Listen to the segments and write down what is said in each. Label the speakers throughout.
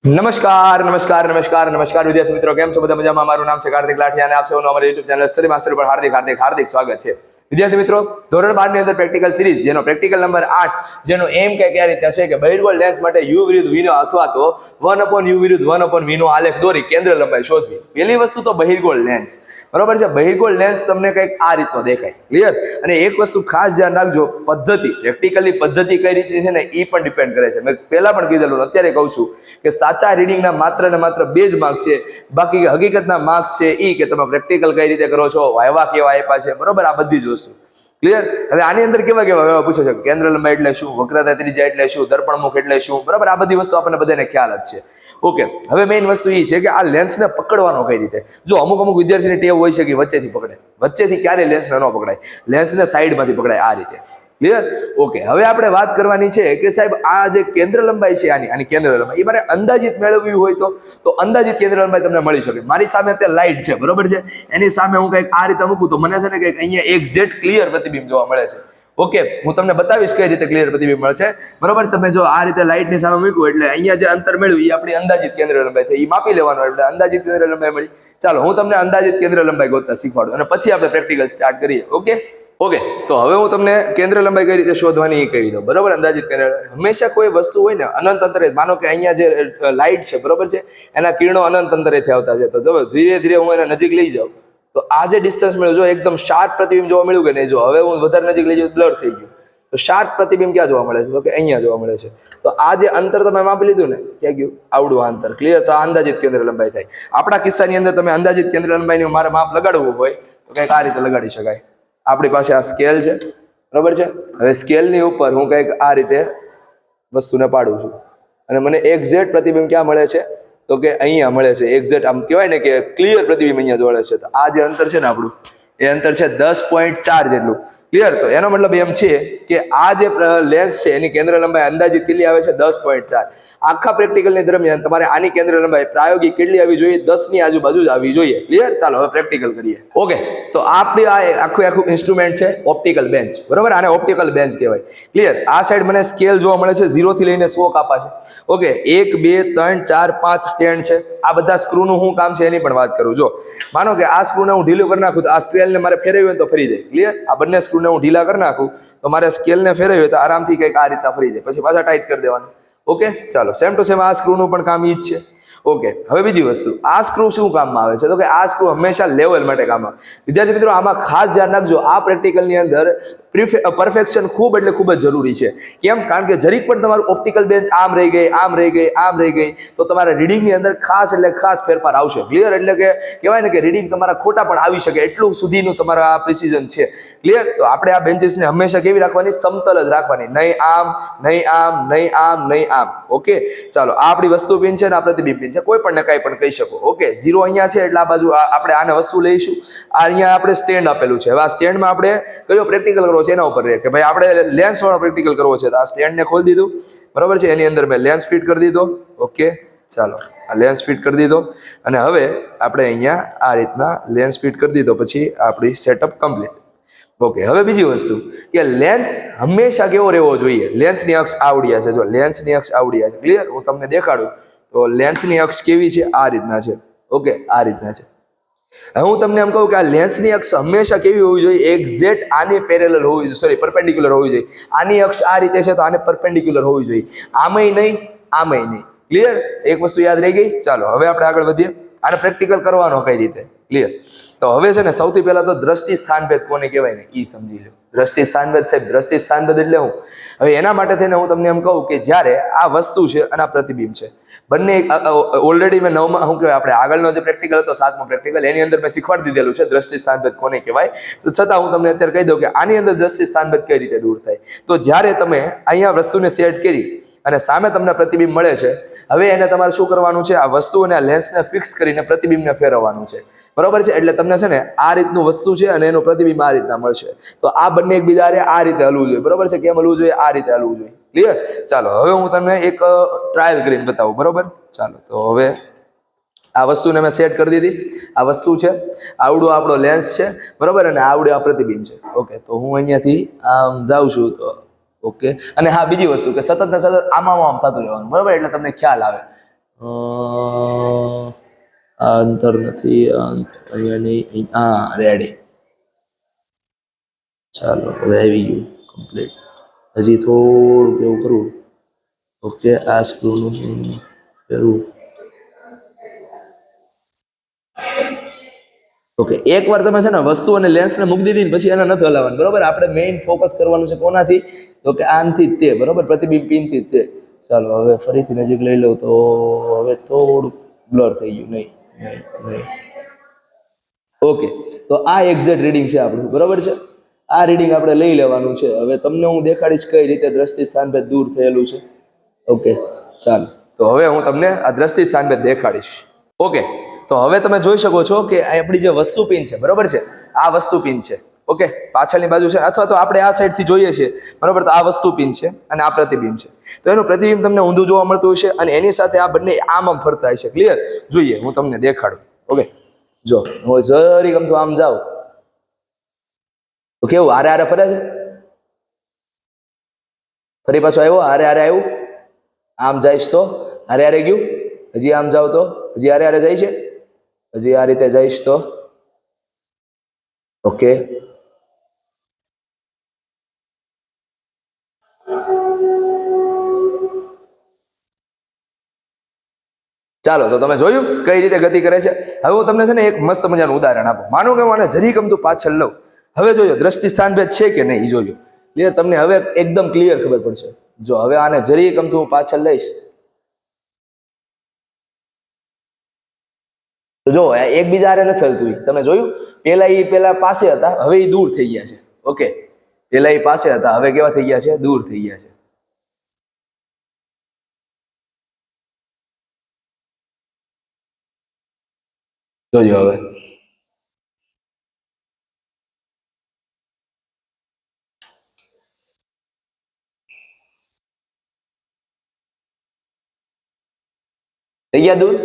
Speaker 1: નમસ્કાર નમસ્કાર નમસ્કાર નમસ્કાર વિદ્યાર્થી મિત્રો, કેમ છો બધા? મજામાં? મારું નામ છે કાર્તિક લાઠિયા અને આપ સૌનું અમારી YouTube ચેનલ સ્ટડી માસ્ટર પર હાર્દિક હાર્દિક હાર્દિક સ્વાગત છે. વિદ્યાર્થી મિત્રો, ધોરણ 12 ની અંદર પ્રેક્ટિકલ સિરીઝ જેનો પ્રેક્ટિકલ નંબર 8 જેનો એમ કઈ આ રીતે છે કે બહિર્ગોળ લેન્સ માટે u વિરુદ્ધ v નો અથવા તો 1/u વિરુદ્ધ 1/v નો આલેખ દોરી કેન્દ્ર લંબાઈ શોધવી. પહેલી વસ્તુ તો બહિર્ગોળ લેન્સ, બરોબર છે. બહિર્ગોળ લેન્સ તમને કંઈક આ રીતનો દેખાય, ક્લિયર? અને એક વસ્તુ ખાસ ધ્યાન રાખજો, પદ્ધતિ, પ્રેક્ટિકલી પદ્ધતિ કઈ રીતે છે ને એ પણ ડિપેન્ડ કરે છે. મેં પહેલા પણ કીધેલું, અત્યારે કહું છું કે સાચા રીડિંગના માત્ર ને માત્ર 2 જ માર્ક્સ છે. બાકી હકીકતના માર્ક્સ છે એ કે તમે પ્રેક્ટિકલ કઈ રીતે કરો છો, વાયવા કેવા આપ્યા છે, બરોબર? આ બધી જ વસ્તુ ક્લિયર. હવે આની અંદર કેવા કેવા પૂછે છે, કેન્દ્ર લંબાઈ એટલે શું, વક્રતા ત્રિજ્યા એટલે શું, દર્પણમુખ એટલે શું, બરાબર? આ બધી વસ્તુ આપણને બધાને ખ્યાલ જ છે. ઓકે, હવે મેઇન વસ્તુ એ છે કે આ લેન્સને પકડવાનો કઈ રીતે. જો અમુક વિદ્યાર્થીની ટેવ હોય છે કે વચ્ચેથી પકડે, વચ્ચેથી ક્યારે લેન્સને ન પકડાય, લેન્સને સાઈડમાંથી પકડાય, આ રીતે. ક્લિયર? ઓકે, હવે આપણે વાત કરવાની છે કે સાહેબ આ જે કેન્દ્ર લંબાઈ છે આની કેન્દ્ર લંબાઈ એ મારે અંદાજિત મેળવવી હોય તો અંદાજિત કેન્દ્ર લંબાઈ તમને મળી શકે. મારી સામે અત્યારે લાઈટ છે, બરોબર છે, એની સામે હું કંઈક આ રીતે મૂકું તો મને છે ને કંઈક અહીંયા એક્ઝેક્ટ ક્લિયર પ્રતિબિંબ જોવા મળે છે. ઓકે, હું તમને બતાવીશ કઈ રીતે ક્લિયર પ્રતિબિંબ મળશે, બરોબર? તમે જો આ રીતે લાઈટની સામે મૂક્યું એટલે અહીંયા જે અંતર મળ્યું એ આપણી અંદાજિત કેન્દ્ર લંબાઈ થઈ, એ માપી લેવાનું એટલે અંદાજિત કેન્દ્ર લંબાઈ મળી. ચાલો હું તમને અંદાજિત કેન્દ્ર લંબાઈ ગોતતા શીખવાડું અને પછી આપણે પ્રેક્ટિકલ સ્ટાર્ટ કરીએ. ઓકે, તો હવે હું તમને કેન્દ્ર લંબાઈ કઈ રીતે શોધવાની એ કહી દઉં, બરોબર? અંદાજિત કેન્દ્ર, હંમેશા કોઈ વસ્તુ હોય ને અનંત અંતરે, માનો કે અહીંયા જે લાઈટ છે, બરોબર છે, એના કિરણો અનંત અંતરેથી આવતા છે. તો જો ધીરે ધીરે હું એને નજીક લઈ જાઉં તો આ જે ડિસ્ટન્સ મળ્યું, જો એકદમ શાર્પ પ્રતિબિંબ જોવા મળ્યું કે નહીં, જો હવે હું વધારે નજીક લઈ જાઉં બ્લર થઈ ગયું. તો શાર્પ પ્રતિબિંબ ક્યાં જોવા મળે છે? તો કે અહીંયા જોવા મળે છે. તો આ જે અંતર તમે માપી લીધું ને, ક્યાં ગયું? આવડું અંતર, ક્લિયર? તો આ અંદાજિત કેન્દ્ર લંબાઈ થાય. આપણા કિસ્સાની અંદર તમે અંદાજિત કેન્દ્ર લંબાઈનું મારે માપ લગાડવું હોય તો કંઈક આ રીતે લગાડી શકાય. આપણી પાસે આ સ્કેલ છે, બરોબર છે. હવે સ્કેલની ઉપર હું કંઈક આ રીતે વસ્તુને પાડું છું અને મને એક્ઝેક્ટ પ્રતિબિંબ ક્યાં મળે છે? તો કે અહીંયા મળે છે. એક્ઝેક્ટ આમ કહેવાય ને કે ક્લિયર પ્રતિબિંબ અહીંયા જોડે છે. તો આ જે અંતર છે ને આપણું, એ અંતર છે 10.4 જેટલું, ક્લિયર? તો એનો મતલબ એમ છે કે આ જે લેન્સ છે એની કેન્દ્ર લંબાઈ અંદાજિત કેટલી આવે છે? 10.4. આખા પ્રેક્ટિકલની દરમિયાન તમારે આની કેન્દ્ર લંબાઈ પ્રાયોગિક કેટલી આવી જોઈએ? 10 ની આજુબાજુ જ આવવી જોઈએ, ક્લિયર? ચાલો હવે પ્રેક્ટિકલ કરીએ. ઓકે, તો આપણી આ આખું ઇન્સ્ટ્રુમેન્ટ છે ઓપ્ટિકલ બેન્ચ, બરોબર? આને ઓપ્ટિકલ બેન્ચ કહેવાય, ક્લિયર? આ સાઈડ મને સ્કેલ જોવા મળે છે 0 થી લઈને 100 કાપા છે. ઓકે, 1 2 3 4 5 સ્ટેન્ડ છે. આ બધા સ્ક્રૂનું શું કામ છે એની પણ વાત કરું. જો માનો કે આ સ્ક્રૂને હું ઢીલું કરી નાખું તો આ સ્કેલને મારે ફેરવવી હોય તો ફરી જાય, ક્લિયર? આ બંને સ્ક્રૂને હું ઢીલા કરી નાખું તો મારે સ્કેલને ફેરવવી હોય તો આરામથી કંઈક આ રીતના ફરી જાય, પછી પાછા ટાઈટ કરી દેવાનું. ઓકે, ચાલો સેમ ટુ સેમ આ સ્ક્રૂનું પણ કામ ઈ જ છે. ઓકે, હવે બીજી વસ્તુ, આ સ્ક્રૂ શું કામમાં આવે છે? તો કે આ સ્ક્રૂ હંમેશા લેવલ માટે કામ આવે. વિદ્યાર્થી મિત્રો, આમાં ખાસ ધ્યાન રાખજો, આ પ્રેક્ટિકલની અંદર પરફેક્શન ખૂબ એટલે ખૂબ જ જરૂરી છે. કેમ? કારણ કે જરીક પણ તમારું ઓપ્ટિકલ બેન્ચ આમ રહી ગઈ, આમ રહી ગઈ, આમ રહી ગઈ તો તમારા રીડિંગની અંદર ખાસ એટલે ખાસ ફેરફાર આવશે, ક્લિયર? એટલે કે કહેવાય ને કે રીડિંગ તમારા ખોટા પણ આવી શકે, એટલું સુધીનું તમારા આ પ્રિસિઝન છે, ક્લિયર? તો આપણે આ બેન્ચીસને હંમેશા કેવી રાખવાની? સમતલ જ રાખવાની, નહીં આમ, નહીં આમ, નહીં આમ, નહીં આમ. ઓકે, ચાલો આ આપણી વસ્તુ પિન છે ને આ પ્રતિબિંબ પિન છે, કોઈ પણ ને કાંઈ પણ કહી શકો. ઓકે, 0 અહીંયા છે એટલે આ બાજુ આપણે આને વસ્તુ લઈશું. આ અહીંયા આપણે સ્ટેન્ડ આપેલું છે. હવે આ સ્ટેન્ડમાં આપણે કયો પ્રેક્ટિકલ કરવો છે એના ઉપર રહે કે ભાઈ આપણે લેન્સ વાળો પ્રેક્ટિકલ કરવો છે. તો આ સ્ટેન્ડને ખોલી દીધું, બરોબર છે, એની અંદર મેં લેન્સ ફિટ કરી દીધો. ઓકે, ચાલો આ લેન્સ ફિટ કરી દીધો અને હવે આપણે અહીંયા આ રીતના લેન્સ ફિટ કરી દીધો, પછી આપણી સેટઅપ કમ્પ્લીટ. ઓકે, હવે બીજી વસ્તુ કે લેન્સ હંમેશા કેવો રહેવો જોઈએ? લેન્સની અક્ષ આવડિયા છે. જો લેન્સની અક્ષ આવડિયા છે, ક્લિયર? હું તમને દેખાડું તો લેન્સની અક્ષ કેવી છે? આ રીતના છે. ઓકે, આ રીતના છે. હવે હું તમને એમ કહું કે આ લેન્સની અક્ષ હંમેશા કેવી હોવી જોઈએ? એક્ઝેક્ટ આની પેરેલલ હોવી જોઈએ, સોરી પરપેન્ડિક્યુલર હોવી જોઈએ. આની અક્ષ આ રીતે છે તો આને પરપેન્ડિક્યુલર હોવી જોઈએ, આમેય નહીં, આમેય નહીં, ક્લિયર? એક વસ્તુ યાદ રહી ગઈ. ચાલો હવે આપણે આગળ વધીએ. આને પ્રેક્ટિકલ કરવાનો કઈ રીતે, ક્લિયર? તો હવે છે ને સૌથી પહેલા તો દ્રષ્ટિ સ્થાનભેદ કોને કહેવાય ને એ સમજી લો. દ્રષ્ટિ સ્થાનભેદ, સાહેબ દ્રષ્ટિ સ્થાનભેદ એટલે હું? હવે એના માટે થઈને હું તમને એમ કહું કે જ્યારે આ વસ્તુ છે અને આ પ્રતિબિંબ છે, બંને ઓલરેડી મેં 9માં શું કહેવાય આપણે આગળનો જે પ્રેક્ટિકલ હતો 7મો પ્રેક્ટિકલ, એની અંદર મેં શીખવાડી દીધેલું છે દ્રષ્ટિ સ્થાનભેદ કોને કહેવાય. તો છતાં હું તમને અત્યારે કહી દઉં કે આની અંદર દ્રષ્ટિ સ્થાનભેદ કઈ રીતે દૂર થાય. તો જ્યારે તમે અહીંયા વસ્તુને સેટ કરી અને સામે તમને પ્રતિબિંબ મળે છે, હવે એને તમારે શું કરવાનું છે? આ વસ્તુ અને આ લેન્સને ફિક્સ કરીને પ્રતિબિંબને ફેરવવાનું છે, બરોબર છે? એટલે તમને છે ને આ રીતનું વસ્તુ છે અને એનું પ્રતિબિંબ આ રીતના મળશે. તો આ બંને એકબીજા આ રીતે હલવું જોઈએ, બરોબર છે? કેમ હલવું જોઈએ? આ રીતે હલવું જોઈએ, ક્લિયર? ચાલો હવે હું તમને એક ટ્રાયલ કરીને બતાવું, બરોબર? ચાલો તો હવે આ વસ્તુને મેં સેટ કરી દીધી. આ વસ્તુ છે, આવડું આપણો લેન્સ છે, બરોબર? અને આવડું આ પ્રતિબિંબ છે. ઓકે, તો હું અહીંયાથી આમ જાઉં છું તો ઓકે. અને હા, બીજી વસ્તુ કે સતત ને સતત આમ થતું રહેવાનું, બરોબર? એટલે તમને ખ્યાલ આવે આ અંતર નથી, આ અંતર અહીંયા નહીં, હા રેડી. ચાલો હવે આવી ગયું કમ્પ્લીટ. હજી થોડુંક એવું કરવું. ઓકે, આ સ્ક્રૂનું કરવું. ઓકે, એકવાર તમે છે ને વસ્તુ અને લેન્સને મૂકી દીધી ને પછી એને નથી હલાવવાનું, બરોબર. આપણે મેઇન ફોકસ કરવાનું છે કોનાથી, તો કે આનથી જ તે, બરોબર, પ્રતિબિંબ પિનથી જ તે. ચાલો હવે ફરીથી નજીક લઈ લઉં તો હવે થોડું બ્લર થઈ ગયું. નહીં નહીં નહીં. ઓકે, તો આ એક્ઝેક્ટ રીડિંગ છે આપણું, બરોબર છે. આ રીડિંગ આપણે લઈ લેવાનું છે. હવે તમને હું દેખાડીશ કઈ રીતે દ્રષ્ટિ સ્થાનભેદ દૂર થયેલું છે. ઓકે, ચાલો તો હવે હું તમને આ દ્રષ્ટિ સ્થાનભેદ દેખાડીશ. ઓકે, તો હવે તમે જોઈ શકો છો કે આપણી જે વસ્તુ પિન છે, બરોબર છે, આ વસ્તુ પિન છે. ઓકે, પાછળની બાજુ છે, અથવા તો આપણે આ સાઈડથી જોઈએ છીએ, બરોબર. તો આ વસ્તુ પિન છે અને આ પ્રતિબિંબ છે. તો એનું પ્રતિબિંબ તમને ઊંધું જોવા મળતું હશે અને એની સાથે આ બંને આમ ફરતા હશે. ક્લિયર? જોઈએ, હું તમને દેખાડું. ઓકે, જો હું જરી ગમતું આમ જાઉં તો કેવું હારે હારે ફરે છે. ફરી પાછું આવ્યો, હારે હારે આવ્યું. આમ જઈશ તો હારે હારે ગયું. હજી આમ જાવ તો હજી હારે હારે જાય છે. હજી આ રીતે જઈશ તો ઓકે. ચાલો, તો તમે જોયું કઈ રીતે ગતિ કરે છે. હવે હું તમને છે ને એક મસ્ત મજાનું ઉદાહરણ આપું. માનો કે હું આને જરી ગમતું પાછળ લઉં. હવે જોજો દ્રષ્ટિ સ્થાનભેદ છે કે નહીં, જોજો. ક્લિયર? તમને હવે એકદમ ક્લિયર ખબર પડશે. જો હવે આને જરી ગમતું હું પાછળ લઈશ તો જો એકબીજા હારે નથી હલતું. તમે જોયું, પેલા પાસે હતા, હવે એ દૂર થઈ ગયા છે. ઓકે, પેલા એ પાસે હતા, હવે કેવા થઈ ગયા છે? દૂર થઈ ગયા છે. જોજો હવે. થઈ ગયા દૂર.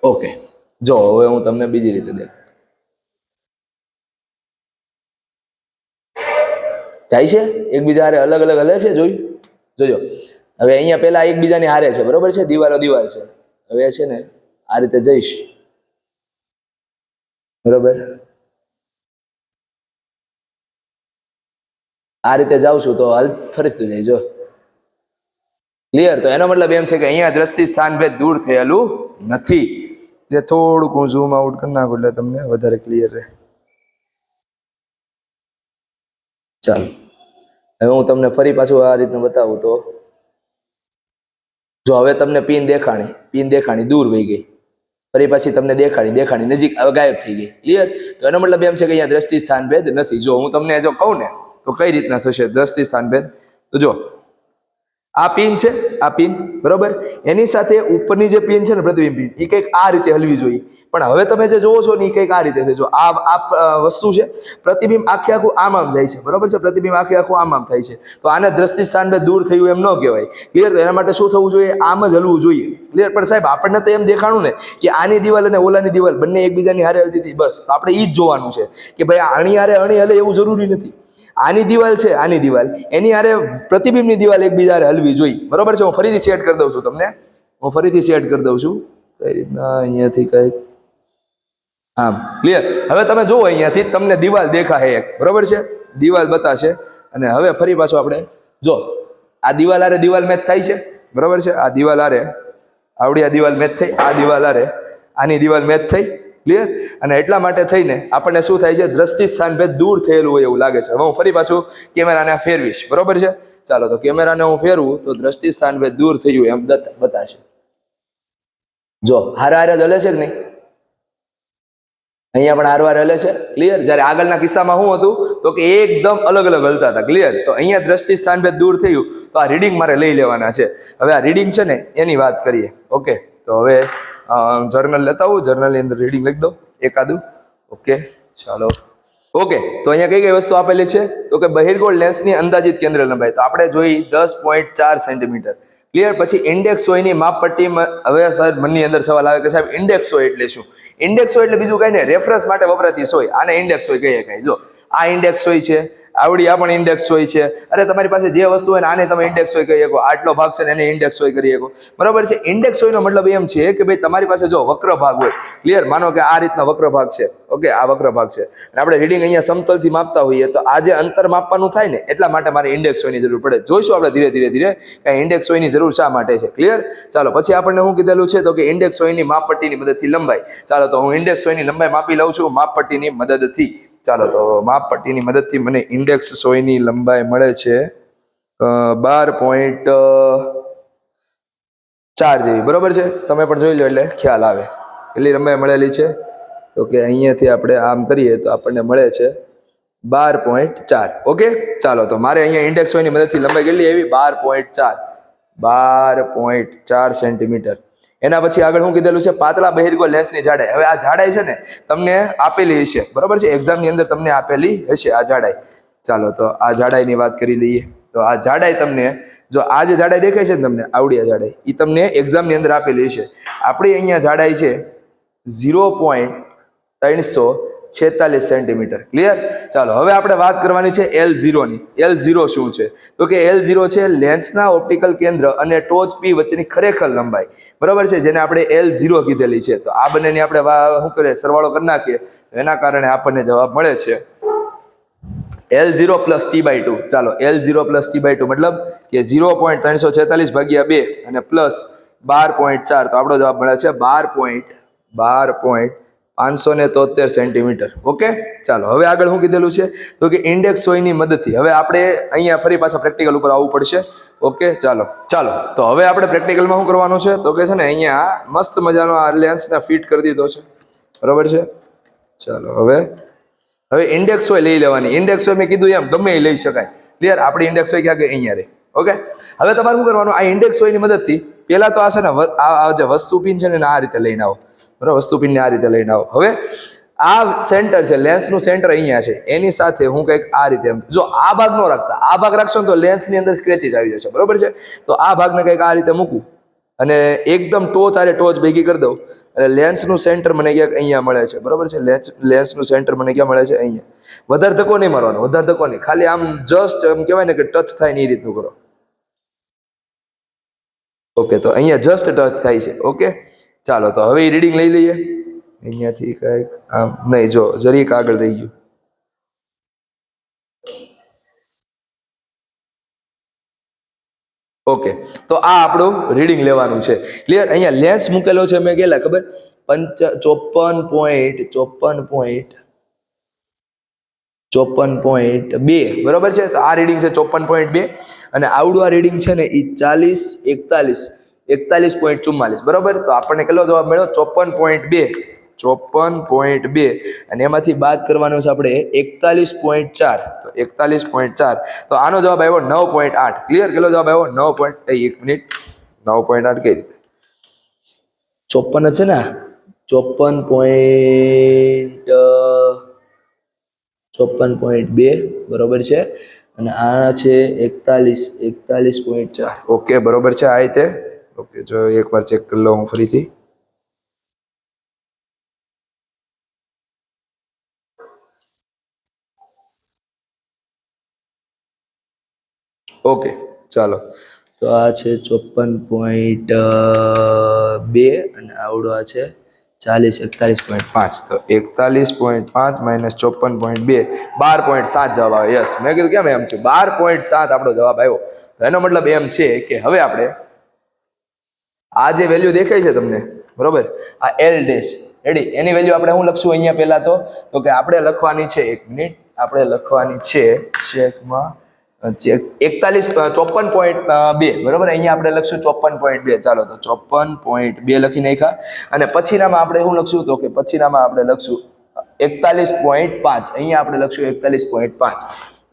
Speaker 1: ઓકે, જો હવે હું તમને બીજી રીતે દેખાડું. જાય છે એકબીજા હારે, અલગ અલગ હલે છે. જોયું? જોજો હવે અહીંયા પેલા એકબીજાની હારે છે, બરોબર છે. દિવાલો દિવાલ છે. હવે છે ને આ રીતે જઈશ, બરોબર. આ રીતે જાઉં છું તો હાલ ફરીથી જાય. જો ક્લિયર? તો એનો મતલબ એમ છે કે અહીંયા દ્રષ્ટિ સ્થાનભેદ દૂર થયેલું નથી. એટલે થોડુંક હું ઝૂમ આઉટ કરી નાખું એટલે તમને વધારે ક્લિયર રહે. ચાલો હવે હું તમને ફરી પાછું આ રીતનું બતાવું તો જો હવે તમને પિન દેખાણી દૂર વહી ગઈ. ફરી પાછી તમને દેખાણી નજીક, હવે ગાયબ થઈ ગઈ. ક્લિયર? તો એનો મતલબ એમ છે કે અહીંયા દ્રષ્ટિ સ્થાનભેદ નથી. જો હું તમને જો કહું ને તો કઈ રીતના થશે દ્રષ્ટિ સ્થાનભેદ, તો જો આ પિન છે, આ પિન, બરોબર. એની સાથે ઉપરની જે પિન છે ને પ્રતિબિંબ પિન, એ કંઈક આ રીતે હલવી જોઈએ. પણ હવે તમે જે જોવો છો ને એ કંઈક આ રીતે છે. જો આ વસ્તુ છે, પ્રતિબિંબ આખે આખું આમ જાય છે, બરોબર છે. પ્રતિબિંબ આખે આખું આમ થાય છે. તો આને દ્રષ્ટિ સ્થાનભેદ દૂર થયું એમ ન કહેવાય. ક્લિયર? તો એના માટે શું થવું જોઈએ? આમ જ હલવું જોઈએ. ક્લિયર? પણ સાહેબ આપણને તો એમ દેખાણું ને કે આની દિવાલ અને ઓલાની દિવાલ બંને એકબીજાની હારે હલતી હતી, બસ. તો આપણે એ જ જોવાનું છે કે ભાઈ આની હારે અણી હલે એવું જરૂરી નથી. આની દિવાલ છે, આની દિવાલ, એની હારે પ્રતિબિંબની દિવાલ એકબીજા હારે હલવી જોઈએ, બરોબર છે. હું ફરીથી સેટ કરી દઉં છું તમને. કઈ રીતના અહીંયાથી કઈ આમ. ક્લિયર? હવે તમે જુઓ અહીંયાથી તમને દિવાલ દેખાય એક, બરોબર છે. દિવાલ બતાશે. અને હવે ફરી પાછું આપણે જો આ દિવાલ હારે દિવાલ મેચ થાય છે, બરોબર છે. આ દિવાલ હારે આવડી આ દિવાલ મેચ થઈ, આ દિવાલ હારે આની દિવાલ મેચ થઈ. ક્લિયર? અને એટલા માટે થઈને આપણને શું થાય છે? દ્રષ્ટિ સ્થાનભેદ દૂર થયેલું હોય એવું લાગે છે. હવે હું ફરી પાછું કેમેરાને ફેરવીશ, બરોબર છે. ચાલો, તો કેમેરાને હું ફેરવું તો દ્રષ્ટિ સ્થાનભેદ દૂર થયું એમ બતાશે. જો હારે હારે હલે છે કે નહીં? અહીંયા પણ હારવાર હલે છે. ક્લિયર? જ્યારે આગળના કિસ્સામાં શું હતું તો કે એકદમ અલગ અલગ હલતા હતા. ક્લિયર? તો અહીંયા દ્રષ્ટિ સ્થાનભેદ દૂર થયું તો આ રીડિંગ મારે લઈ લેવાના છે. હવે આ રીડિંગ છે ને એની વાત કરીએ. ઓકે, તો હવે જર્નલ લેતા આવું, જર્નલની અંદર રીડિંગ લખી દો એકાદું. ઓકે, ચાલો. ઓકે, તો અહીંયા કઈ કઈ વસ્તુ આપેલી છે તો કે બહિર્ગોળ લેન્સની અંદાજિત કેન્દ્ર લંબાઈ તો આપણે જોઈ 10.4 સેન્ટીમીટર. ક્લિયર. પછી ઇન્ડેક્સ સોયની માપપટ્ટી. હવે સર મનની અંદર સવાલ આવે કે સાહેબ ઇન્ડેક્સ સોય એટલે શું? ઇન્ડેક્સ સોય એટલે બીજું કઈ નહીં, રેફરન્સ માટે વપરાતી સોય. આને ઇન્ડેક્સ સોય કહીએ. કઈ જો આ ઇન્ડેક્સ સોય છે, આવડી આ પણ ઇન્ડેક્સ સોય છે. અરે તમારી પાસે જે વસ્તુ હોય ને આને તમે ઇન્ડેક્સ સોય કહી શકો. આટલો ભાગ છે ને એને ઇન્ડેક્સ સોય કરી શકો. બરાબર છે. ઇન્ડેક્સ સોયનો મતલબ એમ છે કે ભાઈ તમારી પાસે જો વક્ર ભાગ હોય, ક્લિયર, માનો કે આ રીતનો વક્ર ભાગ છે. ઓકે, આ વક્ર ભાગ છે અને આપણે રીડિંગ અહીંયા સમતલથી માપતા હોઈએ તો આ જે અંતર માપવાનું થાય ને એટલા માટે મારે ઇન્ડેક્સ સોયની જરૂર પડે. જોઈશું આપણે ધીરે ધીરે કે ઇન્ડેક્સ સોયની જરૂર શા માટે છે. ક્લિયર. ચાલો પછી આપણને શું કીધેલું છે તો કે ઇન્ડેક્સ સોયની માપપટ્ટીની મદદથી લંબાઈ. ચાલો તો હું ઇન્ડેક્સ સોયની લંબાઈ માપી લઉં છું માપપટ્ટીની મદદથી. ચાલો તો માપપટ્ટીની મદદથી મને ઇન્ડેક્સ સોયની લંબાઈ મળે છે 12.4 જેવી. બરોબર છે. તમે પણ જોઈ લો એટલે ખ્યાલ આવે કેટલી લંબાઈ મળેલી છે. તો કે અહીંયાથી આપણે આમ કરીએ તો આપણને મળે છે 12.4. ઓકે, ચાલો તો મારે અહીંયા ઇન્ડેક્સ સોયની મદદથી લંબાઈ કેટલી આવી? 12.4 સેન્ટીમીટર. એના પછી આગળ શું કીધેલું છે? પાતળા બહિર્ગોળ લેન્સની જાડાઈ. હવે આ જાડાઈ છે ને તમને આપેલી હશે. બરોબર છે. એક્ઝામની અંદર તમને આપેલી હશે આ જાડાઈ. ચાલો તો આ જાડાઈની વાત કરી લઈએ. તો આ જાડાઈ તમને જો આ જે જાડાઈ દેખાય છે ને તમને આવડી આ જાડાઈ એ તમને એક્ઝામની અંદર આપેલી હશે. આપણી અહીંયા જાડાઈ છે 0.346 સેન્ટીમીટર. ક્લિયર. ચાલો હવે આપણે વાત કરવાની છે L0 ની. L0 શું છે તો કે L0 છે લેન્સના ઓપ્ટિકલ કેન્દ્ર અને ટોચ P વચ્ચેની ખરેખર લંબાઈ. બરોબર છે, જેને આપણે L0 કીધેલી છે. તો આ બંનેની આપણે શું કરીએ, સરવાળો કરી નાખીએ. એના કારણે આપણને જવાબ મળે છે L0 + T/2. ચાલો L0 + T/2 મતલબ કે 0.346 ભાગ્યા 2 અને પ્લસ 12.4. તો આપણો જવાબ મળે છે 12.573 સેન્ટીમીટર. ઓકે, ચાલો હવે આગળ શું કીધેલું છે તો કે ઇન્ડેક્સ સોયની મદદથી. હવે આપણે અહીંયા ફરી પાછા પ્રેક્ટિકલ ઉપર આવવું પડશે. ઓકે, ચાલો તો હવે આપણે પ્રેક્ટિકલમાં શું કરવાનું છે તો કે છે ને અહીંયા મસ્ત મજાનો આ લેન્સને ફિટ કરી દીધો છે. બરોબર છે. ચાલો હવે ઇન્ડેક્સ સોય લઈ લેવાની. ઇન્ડેક્સ સોય મેં કીધું એમ ગમે એ લઈ શકાય. ક્લિયર. આપણી ઇન્ડેક્સ સોય ક્યાં ગઈ? અહીંયા રહી. ઓકે, હવે તમારે શું કરવાનું? આ ઇન્ડેક્સ સોયની મદદથી પહેલા તો આ છે ને આ જે વસ્તુ પિન છે ને આ રીતે લઈને આવો. બરાબર, વસ્તુ પિનને આ રીતે લઈને આવો. હવે આ સેન્ટર છે, લેન્સનું સેન્ટર અહીંયા છે, એની સાથે હું કંઈક આ રીતે જો આ ભાગ ન રાખતા, આ ભાગ રાખશો ને તો લેન્સની અંદર સ્ક્રેચીસ આવી જશે. બરોબર છે. તો આ ભાગને કંઈક આ રીતે મૂકું અને એકદમ ટોચ ભેગી કરી દઉં અને લેન્સનું સેન્ટર મને ક્યાંક અહીંયા મળે છે. બરોબર છે. લેન્સનું સેન્ટર મને ક્યાં મળે છે? અહીંયા. વધારે ધક્કો નહીં મારવાનો, વધારે ધક્કો નહીં, ખાલી આમ જસ્ટ એમ કહેવાય ને કે ટચ થાય ને એ રીતનું કરો. ઓકે, તો અહીંયા જસ્ટ ટચ થાય છે. ઓકે, ચાલો તો હવે રીડિંગ લઈ લઈએ. અહીંયાથી કંઈક આમ નહીં, જો જરીક આગળ રહી ગયું. ઓકે, તો આ આપણું રીડિંગ લેવાનું છે. ક્લિયર. અહીંયા લેન્સ મૂકેલો છે મેં કેટલા ખબર? 54.2. બરોબર છે. તો આ રીડિંગ છે 54.2 અને આવડું આ રીડિંગ છે ને એ 41.44. બરોબર. તો આપણને કેટલો જવાબ મળ્યો? 54.2 અને એમાંથી બાદ કરવાનો છે આપણે 41.4. તો 41.4. તો આનો જવાબ આવ્યો 9.8. ક્લિયર. કેટલો જવાબ આવ્યો? 9. 1 મિનિટ, 9.8 કઈ રીતે? 54 છે ને, 54.2. બરોબર છે. અને આ છે 41.4. ઓકે, બરોબર છે. આ રીતે. ઓકે, જો એકવાર ચેક કરી લો હું ફરીથી. ઓકે, ચાલો તો આ છે 54.2 અને આવડો આ છે 41.5. તો 41.5 માઇનસ 54.2, 12.7 જવાબ આવે. યસ, મેં કીધું કેમ એમ છે? 12.7 આપણો જવાબ આવ્યો. તો એનો મતલબ એમ છે કે હવે આપણે આ જે વેલ્યુ દેખાય છે તમને, બરોબર, આ L ડેશ રેડી, એની વેલ્યુ આપણે શું લખશું અહીંયા પહેલા તો કે આપણે લખવાની છે, 1 મિનિટ, આપણે લખવાની છે ચેકમાં 54.2. બરોબર. અહીંયા આપણે લખશું 54.2. ચાલો તો 54.2 લખી નાખ્યા. અને પછીનામાં આપણે શું લખશું તો કે પછીનામાં આપણે લખશું 41.5. અહીંયા આપણે લખશું 41.5.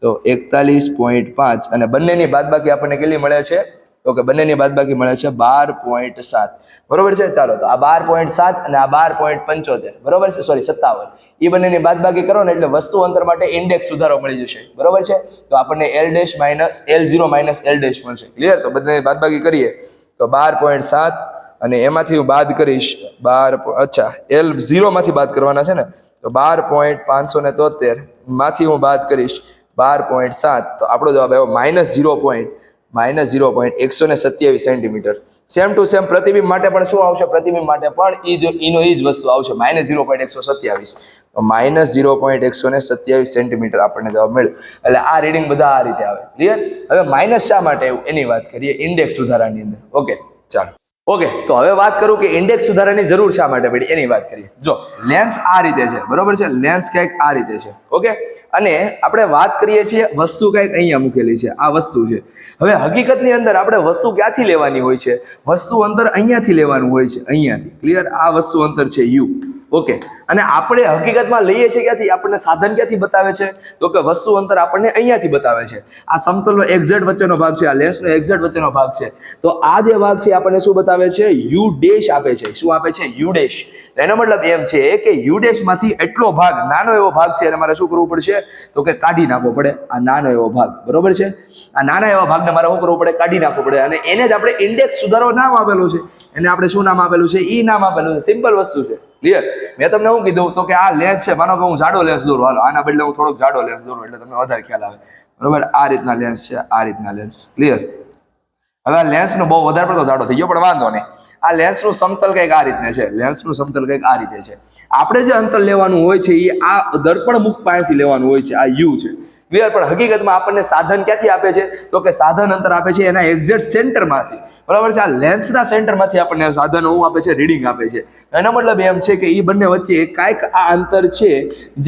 Speaker 1: તો 41.5 અને બંનેની બાદબાકી આપણને કેટલી મળે છે? તો કે બંનેની બાદબાકી મળે છે 12.7 બરોબર છે। ચાલો તો આ 12.7 અને આ 12.75 બરોબર છે, સોરી 57 એ બંનેની બાદબાકી કરો ને એટલે વસ્તુ અંતર માટે ઇન્ડેક્સ સુધારો મળી જશે બરોબર છે। તો આપણને L' minus L0 minus L' મળશે ક્લિયર। તો બંનેની બાદબાકી કરીએ તો 12.7 અને એમાંથી હું બાદ કરીશ 12, અચ્છા L0 માંથી બાદ કરવાના છે ને, તો 12.573 માંથી હું બાદ કરીશ 12.7 તો આપણો જવાબ આવ્યો -0.127 સેન્ટીમીટર। સેમ ટુ સેમ પ્રતિબિંબ માટે પણ શું આવશે? પ્રતિબિંબ માટે પણ ઈનો ઈ જ વસ્તુ આવશે -0.127 તો -0.127 સેન્ટીમીટર આપણને જવાબ મળ્યો। એટલે આ રીડિંગ બધા આ રીતે આવે ક્લિયર। હવે માઇનસ શા માટે આવ્યું એની વાત કરીએ ઇન્ડેક્સ સુધારાની અંદર। ઓકે ચાલો ઓકે, તો હવે વાત કરું કે ઇન્ડેક્સ સુધારાની જરૂર શા માટે પડી એની વાત કરીએ। જો લેન્સ આ રીતે છે બરોબર છે, લેન્સ કંઈક આ રીતે છે ઓકે, અને આપણે વાત કરીએ છીએ વસ્તુ કંઈક અહીંયા મૂકેલી છે, આ વસ્તુ છે। હવે હકીકતની અંદર આપણે વસ્તુ ક્યાંથી લેવાની હોય છે? વસ્તુ અંતર અહીંયાથી લેવાનું હોય છે, અહીંયાથી ક્લિયર। આ વસ્તુ અંતર છે યુ ઓકે, અને આપણે હકીકતમાં લઈએ છીએ ક્યાંથી? આપણને સાધન ક્યાંથી બતાવે છે? તો કે વસ્તુ અંતર આપણને અહીંયાથી બતાવે છે। આ સમતલનો એક્ઝેક્ટ વચ્ચેનો ભાગ છે, આ લેન્સનો એક્ઝેક્ટ વચ્ચેનો ભાગ છે। તો આ જે ભાગ છે આપણને શું બતાવે છે? યુ ડેશ આપે છે। શું આપે છે? You dash. એનો મતલબ એમ છે કે યુ ડેશ માંથી એટલો ભાગ, નાનો એવો ભાગ છે એને મારે શું કરવું પડશે? તો કે કાઢી નાખવો પડે આ નાનો એવો ભાગ બરોબર છે। આ નાના એવા ભાગને મારે શું કરવું પડે? કાઢી નાખવો પડે, અને એને જ આપણે ઇન્ડેક્સ સુધારો નામ આપેલું છે। એને આપણે શું નામ આપેલું છે? ઈ નામ આપેલું છે। સિમ્પલ વસ્તુ છે ક્લિયર। મેં તમને શું કીધું તો કે આ લેન્સ છે, માનો કે હું જાડો લેન્સ દોરું, હાલો આના બદલે હું થોડોક જાડો લેન્સ દોરું એટલે તમને વધારે ખ્યાલ આવે બરોબર। આ રીતના લેન્સ છે, આ રીતના લેન્સ ક્લિયર। હવે આ લેન્સનો બહુ વધારે પડતો જાડો થઈ ગયો પણ વાંધો નહીં, આ લેન્સનું સમતલ કંઈક આ રીતને છે, લેન્સનું સમતલ કંઈક આ રીતે છે। આપણે જે અંતર લેવાનું હોય છે એ આ દર્પણ મુખ પાસેથી લેવાનું હોય છે, આ યુ છે ક્લિયર। પણ હકીકતમાં આપણને સાધન ક્યાંથી આપે છે? તો કે સાધન અંતર આપે છે એના એક્ઝેક્ટ સેન્ટરમાંથી બરાબર છે। આ લેન્સના સેન્ટરમાંથી આપણને સાધન શું આપે છે? રીડિંગ આપે છે। એનો મતલબ એમ છે કે એ બંને વચ્ચે કાંઈક આ અંતર છે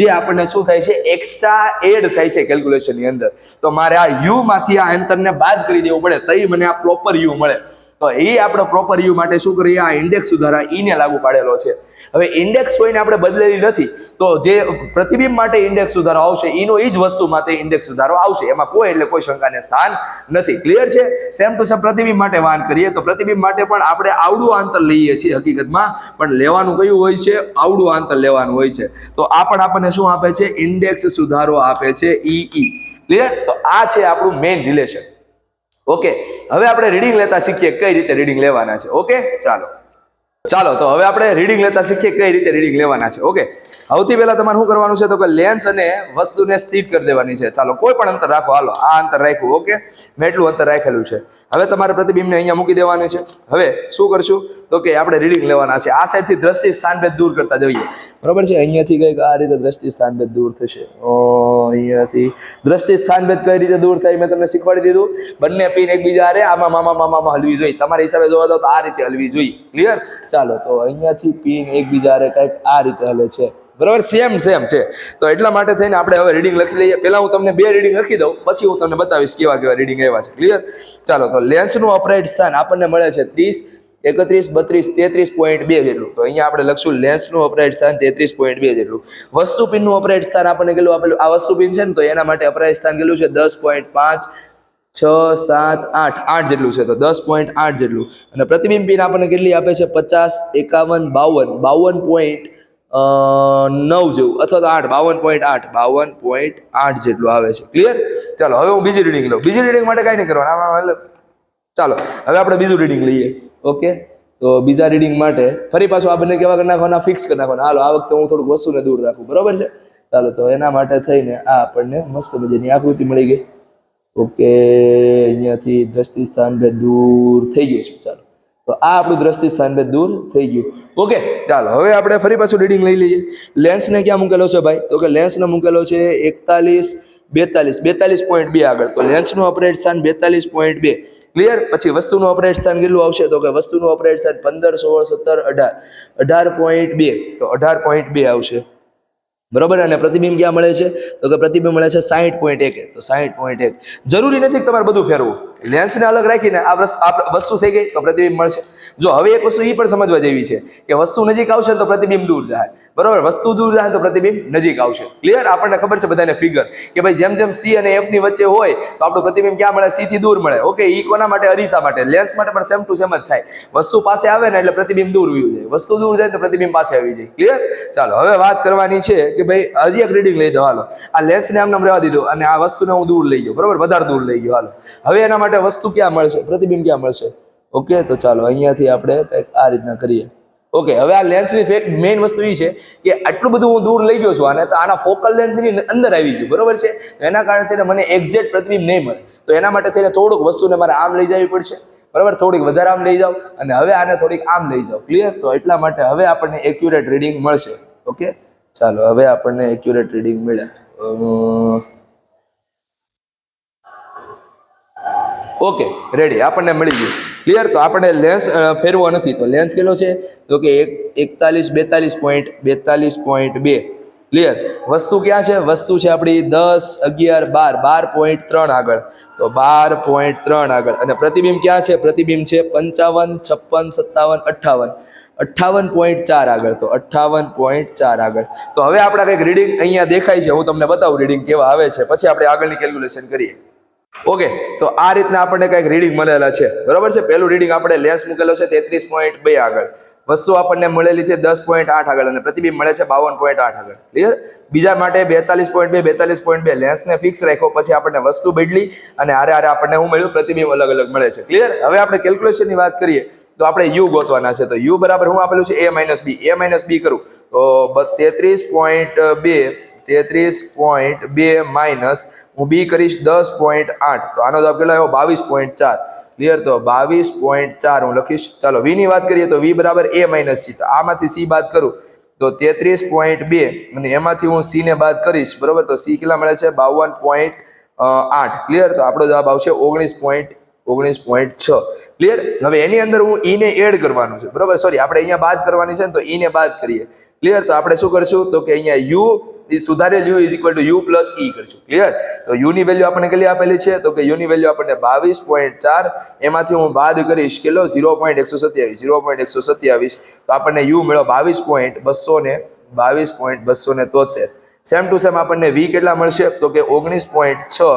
Speaker 1: જે આપણને શું થાય છે? એક્સ્ટ્રા એડ થાય છે કેલ્ક્યુલેશનની અંદર। તો મારે આ યુ માંથી આ અંતરને બાદ કરી દેવું પડે તો મને આ પ્રોપર યુ મળે। તો એ આપણે પ્રોપર યુ માટે શું કરીએ? આ ઇન્ડેક્સ સુધારા ઈને લાગુ પાડેલો છે। હવે ઇન્ડેક્સ કોઈને આપણે બદલેલી નથી, તો જે પ્રતિબિંબ માટે ઇન્ડેક્સ સુધારો આવશે ઈનો ઈ જ વસ્તુ માટે ઇન્ડેક્સ સુધારો આવશે, એમાં કોઈ એટલે કોઈ શંકાને સ્થાન નથી ક્લિયર છે। સેમ ટુ સેમ પ્રતિબિંબ માટે વાત કરીએ તો પ્રતિબિંબ માટે પણ આપણે આવડું અંતર લઈએ છીએ હકીકતમાં, પણ લેવાનું કયું હોય છે? આવડું અંતર લેવાનું હોય છે। તો આ પણ આપણને શું આપે છે? ઇન્ડેક્સ સુધારો આપે છે ઈ ક્લિયર। તો આ છે આપણું મેઇન રિલેશન ઓકે। હવે આપણે રીડિંગ લેતા શીખીએ કઈ રીતે રીડિંગ લેવાના છે ઓકે। ચાલો તો હવે આપણે રીડિંગ લેતા શીખીએ કઈ રીતે રીડિંગ લેવાના છે ઓકે। સૌથી પહેલા તમારે શું કરવાનું છે? તો કે લેન્સ અને વસ્તુને સ્થિત કરી દેવાની છે। ચાલો કોઈ પણ અંતર રાખો, હાલો આ અંતર રાખ્યું ઓકે, મેં એટલું અંતર રાખેલું છે। હવે તમારે પ્રતિબિંબને અહીંયા મૂકી દેવાનું છે। હવે શું કરશું? તો કે આપણે રીડિંગ લેવાના છે। આ સાઈડથી દ્રષ્ટિ સ્થાનભેદ દૂર કરતા જઈએ બરોબર છે। અહીંયાથી કંઈક આ રીતે દ્રષ્ટિ સ્થાનભેદ દૂર થશે। અહીંયાથી દ્રષ્ટિ સ્થાનભેદ કઈ રીતે દૂર થાય મેં તમને શીખવાડી દીધું। બંને પિન એકબીજા હારે આમાં હલવી જોઈએ, તમારા હિસાબે જોવા જાવ તો આ રીતે હલવી જોઈએ ક્લિયર। ચાલો તો અહીંયાથી પિન એકબીજા હારે કંઈક આ રીતે હલે છે બરાબર, સેમ છે। તો એટલા માટે થઈને આપણે હવે રીડિંગ લખી લઈએ। પહેલા હું તમને બે રીડિંગ લખી દઉં, પછી હું તમને બતાવીશ કેવા કેવા રીડિંગ આવ્યા છે ક્લિયર। ચાલો તો લેન્સનું અપરાઇટ સ્થાન આપણને મળે છે 30, 31, 32, 33.2 જેટલું। તો અહીંયા આપણે લખશું લેન્સનું અપરાઇટ સ્થાન 33.2 જેટલું। વસ્તુ પિનનું અપરાઇટ સ્થાન આપણને કેટલું આપેલું? આ વસ્તુ પિન છે ને, તો એના માટે અપરાઇટ સ્થાન કેટલું છે? 10.5, 6, 7, 8 જેટલું છે, તો 10.8 જેટલું। અને પ્રતિબિંબ પિન આપણને કેટલી આપે છે? 50, 51, 52.9 જેવું, અથવા તો 52.8 જેટલું આવે છે ક્લિયર। ચાલો હવે હું બીજી રીડિંગ લઉં। બીજી રીડિંગ માટે કાંઈ નહીં કરવાનું, ચાલો હવે આપણે બીજું રીડિંગ લઈએ ઓકે। તો બીજા રીડિંગ માટે ફરી પાછું આ બંને કેવા કરી નાખવાના? ફિક્સ કરી નાખવાના। હાલો આ વખતે હું થોડુંક વસ્તુને દૂર રાખું બરોબર છે। ચાલો તો એના માટે થઈને આ આપણને મસ્ત મજાની આકૃતિ મળી ગઈ ઓકે। અહીંયાથી દ્રષ્ટિ સ્થાનભેદ દૂર થઈ ગયું છે। ચાલો તો આ આપણું દ્રષ્ટિ સ્થાનભેદ દૂર થઈ ગયું ઓકે। ચાલો હવે આપણે ફરી પાછું રીડિંગ લઈ લઈએ। લેન્સને ક્યાં મૂકેલો છે ભાઈ? તો કે લેન્સને મૂકેલો છે 42.2 આગળ। તો લેન્સનું અપરાઇટ સ્થાન 42.2 ક્લિયર। પછી વસ્તુનું અપરાઇટ સ્થાન કેટલું આવશે? તો કે વસ્તુનું અપરાઇટ સ્થાન 15, 16, 17, 18.2, તો 18.2 આવશે બરોબર। અને પ્રતિબિંબ ક્યાં મળે છે? તો કે પ્રતિબિંબ મળે છે 60.1, તો 60.1। જરૂરી નથી કે તમારે બધું ફેરવું, લેન્સને અલગ રાખીને આ વસ્તુ થઈ ગઈ તો પ્રતિબિંબ મળશે। જો હવે એક વસ્તુ એ પણ સમજવા જેવી છે કે વસ્તુ નજીક આવશે તો પ્રતિબિંબ દૂર જાય, બરોબર, વસ્તુ દૂર જાય તો પ્રતિબિંબ નજીક આવશે. ક્લિયર? આપણને ખબર છે બધાને ફિગર કે ભાઈ જેમ જેમ સી અને એફ ની વચ્ચે હોય તો આપણું પ્રતિબિંબ ક્યાં મળે? સી થી દૂર મળે. ઓકે, ઈ કોના માટે? અરીસા માટે. લેન્સ માટે પણ સેમ ટુ સેમ જ થાય. વસ્તુ પાસે આવે ને એટલે પ્રતિબિંબ દૂર વયું જાય, વસ્તુ દૂર જાય તો પ્રતિબિંબ પાસે આવી જાય. ક્લિયર? ચાલો હવે વાત કરવાની છે કે ભાઈ હજી એક રીડિંગ લઈ દો. હાલો, આ લેન્સને આમ નામ રહેવા દીધું અને આ વસ્તુને હું દૂર લઈ ગયો, બરોબર, વધારે દૂર લઈ ગયો. હાલો, હવે એના માટે વસ્તુ ક્યાં મળશે? પ્રતિબિંબ ક્યાં મળશે? ઓકે, તો ચાલો અહીંયાથી આપણે આ રીતના કરીએ. ઓકે, હવે આ લેન્સની મેઇન વસ્તુ એ છે કે આટલું બધું હું દૂર લઈ ગયો છું આને, તો આના ફોકલ લેન્થની અંદર આવી ગયું, બરોબર છે. એના કારણે તેને મને એક્ઝેક્ટ પ્રતિબિંબ નહીં મળે. તો એના માટે થઈને થોડુંક વસ્તુને મારે આમ લઈ જવી પડશે, બરાબર, થોડીક વધારે આમ લઈ જાઓ અને હવે આને થોડીક આમ લઈ જાઓ. ક્લિયર? તો એટલા માટે હવે આપણને એક્યુરેટ રીડિંગ મળશે. ઓકે, ચાલો હવે આપણને એક્યુરેટ રીડિંગ મળ્યા. ઓકે, રેડી, આપણને મળી ગયું. ક્લિયર? તો આપણે લેન્સ ફેરવો નથી, તો લેન્સ કેટલો છે? તો કે 41 42.2. ક્લિયર? વસ્તુ ક્યાં છે? વસ્તુ છે આપણી 10 11 12 12.3 આગળ. તો 12.3 આગળ. અને પ્રતિબિંબ ક્યાં છે? પ્રતિબિંબ છે 55 56 57 58 58.4 આગળ. તો 58.4 આગળ. તો હવે આપણા કંઈક રીડિંગ અહીંયા દેખાય છે, હું તમને બતાવું રીડિંગ કેવા આવે છે, પછી આપણે આગળની કેલ્ક્યુલેશન કરીએ. ઓકે, તો આ રીતના આપણને કંઈક રીડિંગ મળેલા છે, બરોબર છે. પહેલું રીડિંગ આપણે લેન્સ મૂકેલો છે 33.2 આગળ, વસ્તુ આપણને મળેલી છે 10.8 આગળ અને પ્રતિબિંબ મળે છે 52.8 આગળ. ક્લિયર? બીજા માટે 42.2 લેન્સને ફિક્સ રાખ્યો, પછી આપણને વસ્તુ બદલી અને આરે આપણને શું મળ્યું? પ્રતિબિંબ અલગ અલગ મળે છે. ક્લિયર? હવે આપણે કેલ્ક્યુલેશનની વાત કરીએ તો આપણે યુ ગોતવાના છે. તો યુ બરાબર શું આપેલું છે? a માઇનસ બી કરું તો 33.2 માઇનસ હું બી કરીશ 10.8, તો આનો જવાબ કેટલો આવ્યો? 22.4. ક્લિયર? તો 22.4 હું લખીશ. ચાલો વી ની વાત કરીએ તો વી બરાબર a માઇનસ સી. તો આમાંથી સી બાદ કરું તો 33.2 અને એમાંથી હું સી ને બાદ કરીશ, બરોબર. તો સી કેટલા મળે છે? 52.8. ક્લિયર? તો આપણો જવાબ આવશે 19.6. ક્લિયર? હવે એની અંદર હું ઈ ને એડ કરવાનું છે, બરોબર. સોરી, આપણે અહીંયા બાદ કરવાની છે ને, તો ઈ ને બાદ કરીએ. ક્લિયર? તો આપણે શું કરશું? તો કે અહીંયા યુ સુધારેલ U is equal to U plus E કરશું. ક્લિયર? તો યુ ની વેલ્યુ આપણને કેટલી આપેલી છે? તો કે યુ ની વેલ્યુ આપણને 22.4, એમાંથી હું બાદ કરીશ કેટલો? 0.127. તો આપણને યુ મળ્યો 22.273. સેમ ટુ સેમ આપણને વી કેટલા મળશે? તો કે 19.6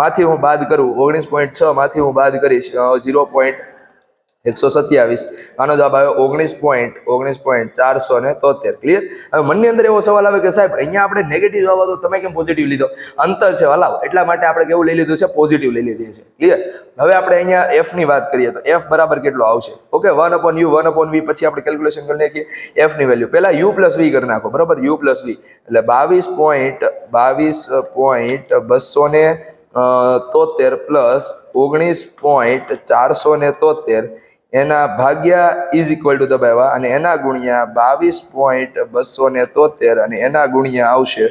Speaker 1: માંથી હું બાદ કરું, 19.6 માંથી હું બાદ કરીશ 0.127. આનો જવાબ આવ્યો 19.473. ક્લિયર? હવે મનની અંદર એવો સવાલ આવે કે સાહેબ અહીંયા આપણે નેગેટિવ જવાબ હતો, તમે કેમ પોઝિટિવ લીધો? અંતર છે હલાવ, એટલા માટે આપણે કેવું લઈ લીધું છે? પોઝિટિવ લઈ લીધી છે. ક્લિયર? હવે આપણે અહીંયા એફ ની વાત કરીએ તો એફ બરાબર કેટલો આવશે? Okay, 1/u 1/v. પછી આપણે કેલ્ક્યુલેશન કરી નાખીએ. એફ ની વેલ્યુ પહેલા યુ પ્લસ વી કરી નાખો, બરાબર. યુ પ્લસ વી એટલે 22.273 પ્લસ 19.473 એના ભાગ્યા ઇઝ ઇક્વલ ટુ દબાવ્યા અને એના ગુણ્યા 22.273 અને એના ગુણ્યા આવશે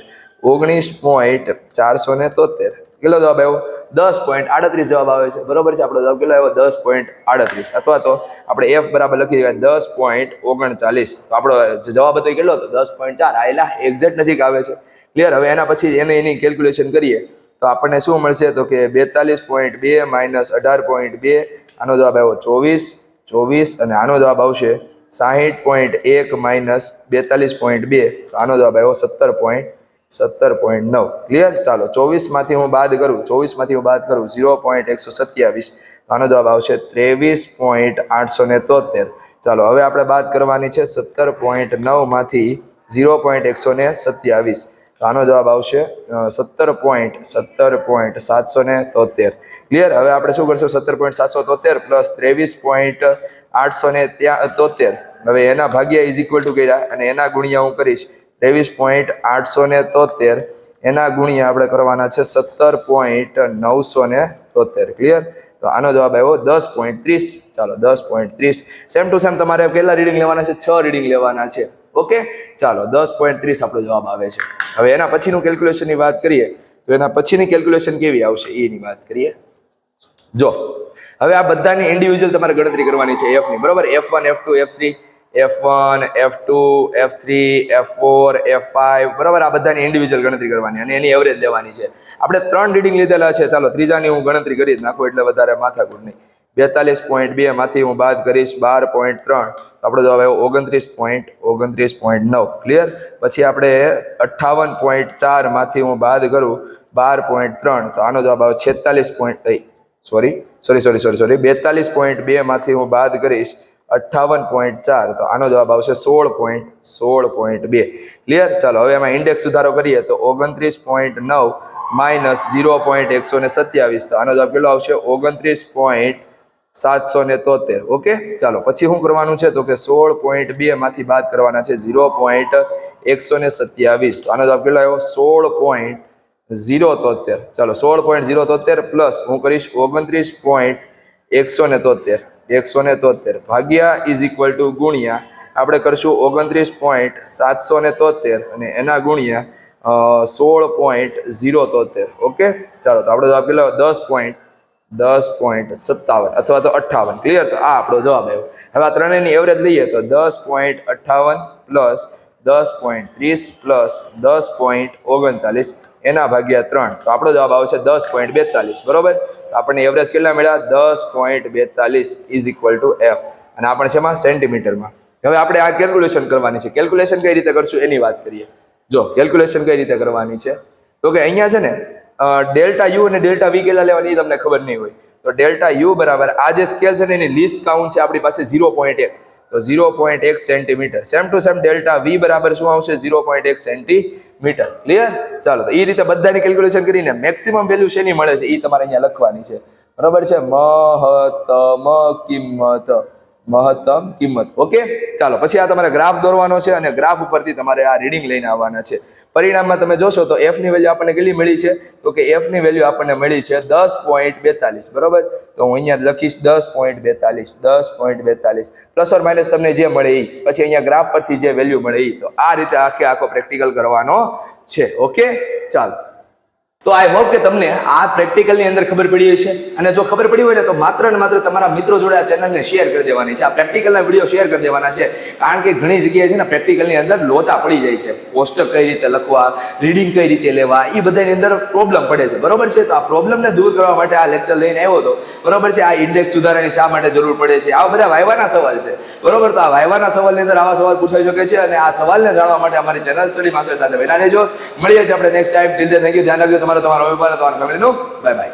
Speaker 1: 19.473. કેટલો જવાબ આવ્યો? 10.38 જવાબ આવે છે, બરોબર છે. આપણો જવાબ કેટલો આવ્યો? 10.38. અથવા તો આપણે એફ બરાબર લખી દેવાય 10.39. તો આપણો જવાબ હતો કેટલો હતો? 10.4. આયલા એક્ઝેક્ટ નજીક આવે છે. ક્લિયર? હવે એના પછી એની કેલ્ક્યુલેશન કરીએ તો આપણને શું મળશે? તો કે 42.2 માઇનસ 18.2, આનો જવાબ આવ્યો 24 અને આનો જવાબ આવશે 60.1 માઇનસ 42.2, તો આનો જવાબ આવ્યો 17.9. ક્લિયર? ચાલો 24 માંથી હું બાદ કરું 0.127, તો આનો જવાબ આવશે 23.873. ચાલો હવે આપણે બાદ કરવાની છે 17.9 માંથી 0.127, તો આનો જવાબ આવશે 17.773. ક્લિયર? હવે આપણે શું કરશું? 17.773 પ્લસ 23.873. હવે એના ભાગ્યા ઇઝ ઇક્વલ ટુ કર્યા અને એના ગુણ્યા હું કરીશ 23.873, એના ગુણ્યા આપણે કરવાના છે 17.973. ક્લિયર? તો આનો જવાબ આવ્યો 10.30. ચાલો 10.30. સેમ ટુ સેમ તમારે કેટલા રીડિંગ લેવાના છે? 6 રીડિંગ લેવાના છે. ઓકે, ચાલો 10.30 આપણો જવાબ આવે છે. હવે એના પછીનું કેલ્ક્યુલેશનની વાત કરીએ તો એના પછીની કેલ્ક્યુલેશન કેવી આવશે એની વાત કરીએ. જો હવે આ બધાની ઇન્ડિવિજ્યુઅલ તમારે ગણતરી કરવાની છે એફ ની, બરોબર. F1 F2 F3 F1 F2 F3 F4 F5, બરાબર. આ બધાની ઇન્ડિવિજ્યુઅલ ગણતરી કરવાની અને એની એવરેજ લેવાની છે. આપણે 3 રીડિંગ લીધેલા છે. ચાલો ત્રીજાની હું ગણતરી કરી જ નાખું એટલે વધારે માથાકૂટ નહીં. 42.2 માંથી હું બાદ કરીશ 12.3 તો આપણો જવાબ આવ્યો 29.9. ક્લિયર? પછી આપણે 58.4 માંથી હું બાદ કરું 12.3 તો આનો જવાબ આવે 42.2 માંથી હું બાદ કરીશ 58.4 તો આનો જવાબ આવશે 16.2. ક્લિયર? ચાલો હવે એમાં ઇન્ડેક્સ સુધારો કરીએ તો 29.9 માઇનસ 0.127 તો આનો જવાબ કેટલો આવશે 29.773. ઓકે, ચાલો પછી શું કરવાનું છે તો કે 16.2 માંથી બાદ કરવાના છે 0.127 તો આનો જવાબ કેટલો આવ્યો 16.073. ચાલો 16.073 પ્લસ હું કરીશ 29.173 ભાગ્યા ઇઝ ઇક્વલ ટુ ગુણ્યા આપણે કરશું 29.773 અને એના ગુણ્યા 16.073. ઓકે, ચાલો તો આપણો જવાબ કેટલો 10.57 અથવા તો 58. ક્લિયર? તો આ આપણો જવાબ આવ્યો. હવે આ ત્રણેયની એવરેજ લઈએ તો 10.58 પ્લસ 10.30 પ્લસ 10.39 એના ભાગ્યા 3 તો આપણો જવાબ આવશે 10.42. બરોબર? તો આપણને એવરેજ કેટલા મળ્યા 10.42 ઇઝ ઇક્વલ ટુ એફ અને આપણે છે એમાં સેન્ટીમીટરમાં. હવે આપણે આ કેલ્ક્યુલેશન કરવાની છે. કેલ્ક્યુલેશન કઈ રીતે કરશું એની વાત કરીએ. જો કેલ્ક્યુલેશન કઈ રીતે કરવાની છે તો કે અહીંયા છે ને ડેલ્ટા યુ અને ડેલ્ટા વી કેટલા લેવાની એ તમને ખબર નહીં હોય તો ડેલ્ટા યુ બરાબર આ જે સ્કેલ છે ને એની લીસ્ટ કાઉન્ટ છે આપણી પાસે 0.1 તો 0.1 centimetre. Same to same delta v બરાબર શું આવશે 0.1 સેન્ટીમીટર. ક્લિયર? ચાલો તો એ રીતે બધાની કેલ્ક્યુલેશન કરીને મેક્સિમમ વેલ્યુ શેની મળે છે એ તમારે અહીંયા લખવાની છે. બરાબર છે? મહત્તમ કિંમત. ઓકે, ચાલો પછી આ તમારે ગ્રાફ દોરવાનો છે અને ગ્રાફ ઉપરથી તમારે આ રીડિંગ લઈને આવવાના છે. પરિણામમાં તમે જોશો તો એફ ની વેલ્યુ આપણને કેટલી મળી છે તો કે એફ ની વેલ્યુ આપણને મળી છે 10.42. બરોબર? તો હું અહીંયા લખીશ 10.42 પ્લસ ઓર માઇનસ તમને જે મળે એ પછી અહીંયા ગ્રાફ પરથી જે વેલ્યુ મળે એ તો આ રીતે આખો પ્રેક્ટિકલ કરવાનો છે. ઓકે, ચાલો તો આઈ હોપ કે તમને આ પ્રેક્ટિકલની અંદર ખબર પડી હશે અને જો ખબર પડી હોય ને તો માત્ર ને માત્ર તમારા મિત્રો જોડે આ ચેનલને શેર કરી દેવાની છે. આ પ્રેક્ટિકલના વિડીયો શેર કરી દેવાના છે કારણ કે ઘણી જગ્યાએ છે ને પ્રેક્ટિકલની અંદર લોચા પડી જાય છે. પોસ્ટર કઈ રીતે લખવા, રીડિંગ કઈ રીતે લેવા એ બધાની અંદર પ્રોબ્લેમ પડે છે. બરોબર છે? તો આ પ્રોબ્લેમને દૂર કરવા માટે આ લેક્ચર લઈને આવ્યો હતો. બરોબર છે? આ ઇન્ડેક્સ સુધારાની શા માટે જરૂર પડે છે આવા બધા વાયવાના સવાલ છે. બરોબર? તો આ વાયવાના સવાલની અંદર આવા સવાલ પૂછાઈ શકે છે અને આ સવાલને જાણવા માટે અમારી ચેનલ સ્ટડી માસ્ટર સાથે બના રહેજો. મળીએ છીએ આપણે next time. Till then thank you. ધ્યાન રાખજો તમારો વેપાર, તમારા ફેમિલીનું. Bye bye.